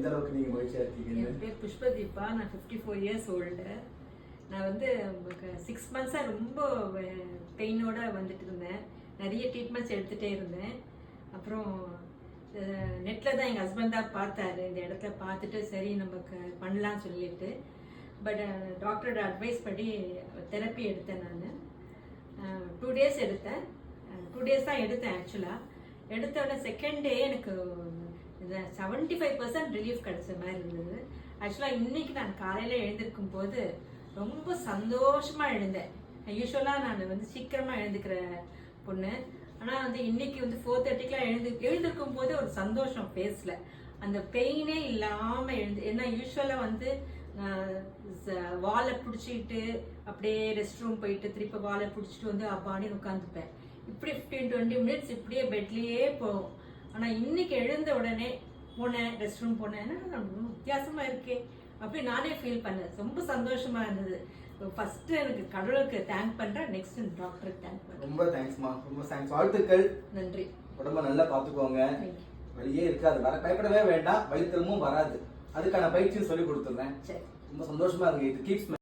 எந்த அளவுக்கு நீங்க மகிழ்ச்சியா இருக்கீங்க? என் பேர் புஷ்பதீபா. நான் 54 இயர்ஸ் ஓல்டு. நான் வந்து 6 மந்த்ஸாக ரொம்ப பெயினோட வந்துட்டு இருந்தேன். நிறைய ட்ரீட்மெண்ட்ஸ் எடுத்துகிட்டே இருந்தேன். அப்புறம் நெட்டில் தான் எங்கள் ஹஸ்பண்ட் தான் பார்த்தாரு. இந்த இடத்துல பார்த்துட்டு சரி நமக்கு பண்ணலான்னு சொல்லிட்டு, பட் டாக்டரோட அட்வைஸ் படி தெரப்பி எடுத்தேன். நான் 2 டேஸ் எடுத்தேன். 2 டேஸ் தான் எடுத்தேன் ஆக்சுவலாக. எடுத்த உடனே செகண்ட் டே எனக்கு 75% ரிலீஃப் கிடைச்ச மாதிரி இருந்தது. ஆக்சுவலாக இன்னைக்கு நான் காலையில் எழுந்திருக்கும் போது ரொம்ப சந்தோஷமாக எழுந்தேன். யூஸ்வலாக நான் வந்து சீக்கிரமாக எழுந்துக்கிற பொண்ணு. ஆனால் வந்து இன்னைக்கு வந்து 4:30க்கெலாம் எழுந்திருக்கும் போது ஒரு சந்தோஷம் ஃபேஸில், அந்த பெயினே இல்லாமல் ஏன்னா யூஸ்வலாக வந்து வாலை பிடிச்சிக்கிட்டு அப்படியே ரெஸ்ட் ரூம் போயிட்டு திருப்பி வாலை பிடிச்சிட்டு வந்து அப்பாடின்னு உட்காந்துப்பேன். இப்படி 15-20 மினிட்ஸ் இப்படியே பெட்லேயே போகும். ஆனால் இன்னைக்கு எழுந்த உடனே போனேன், ரெஸ்ட் ரூம் போனேன், வித்தியாசமாக இருக்கே அப்படி நானே ஃபீல் பண்ணேன். ரொம்ப சந்தோஷமாக இருந்தது. ஃபர்ஸ்ட் எனக்கு கடவுளுக்கு தேங்க் பண்ணுறேன், நெக்ஸ்ட் டாக்டருக்கு தேங்க் பண்ணுறேன். ரொம்ப தேங்க்ஸ்மா, ரொம்ப தேங்க்ஸ். வாழ்த்துக்கள். நன்றி. உடம்ப நல்லா பார்த்துக்கோங்க. வெளியே இருக்காது, பயப்படவே வேண்டாம், வயிற்றுமும் வராது. அதுக்கான பயிற்சியும் சொல்லி கொடுத்துட்றேன். ரொம்ப சந்தோஷமா இருக்கு. இது கீப்ஸ்